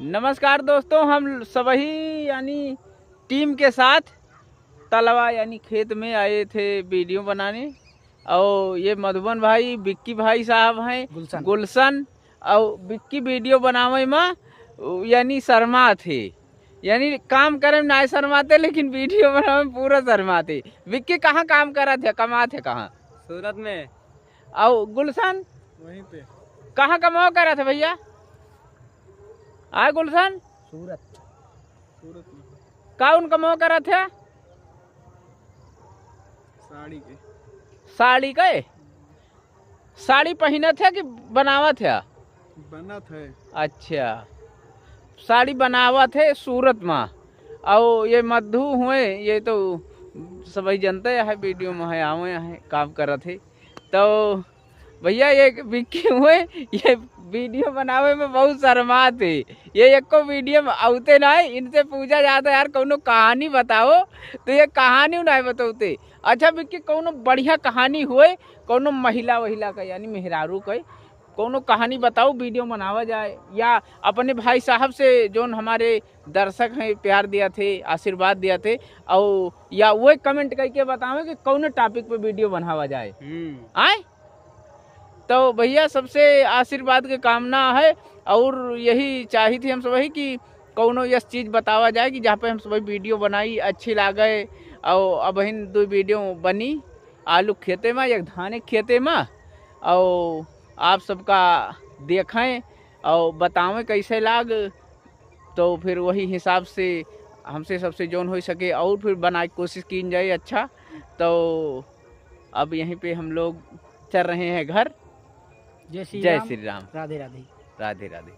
नमस्कार दोस्तों, हम सभी यानी टीम के साथ तलवा यानी खेत में आए थे वीडियो बनाने। और ये मधुबन भाई विक्की भाई साहब हैं गुलशन और विक्की वीडियो बनावे में यानी शर्मा थे। यानी काम करे में ना शर्माते, लेकिन वीडियो बनावे में पूरा शर्माते। विक्की कहाँ काम करा थे, कमा थे कहाँ? सूरत में। और गुलशन वहीं पे। कहाँ कमाओ करा थे भैया? आए गुलशन सूरत में कौन कमाओ करा थे? साड़ी के साड़ी पहने थे कि बनावा थे? बना थे। अच्छा, साड़ी बनावा थे सूरत में। और ये मधु हुए, ये तो सभी जनते है, वीडियो में है आवे है काम कर थे। तो भैया ये विक्की हुए, ये वीडियो बनावे में बहुत शर्मा थे। ये एक को वीडियो में आते ना, इनसे पूछा जाता है यार कौनो कहानी बताओ, तो ये कहानी नहीं बताते। अच्छा विक्की, कौनो बढ़िया कहानी हुए, कौनो महिला वहिला का यानी मेहरारू का कौनो कहानी बताओ, वीडियो बनावा जाए। या अपने भाई साहब से जो हमारे दर्शक हैं प्यार दिया थे, आशीर्वाद दिया थे, और या वो कमेंट करके बतावे कि कौन टॉपिक पे वीडियो बनावा जाए। आए तो भैया सबसे आशीर्वाद की कामना है, और यही चाही थी हम सभी कि कौनो यह चीज़ बतावा जाए कि जहाँ पे हम सभी वीडियो बनाई अच्छी लागे। और अब इन 2 वीडियो बनी, आलू खेते में, एक धाने खेते में, और आप सबका देखें और बतावें कैसे लाग। तो फिर वही हिसाब से हमसे सबसे जोन हो सके और फिर बनाए कोशिश की जाए। अच्छा, तो अब यहीं पे हम लोग चल रहे हैं घर। जय श्री जय श्री राम। राधे राधे। राधे राधे।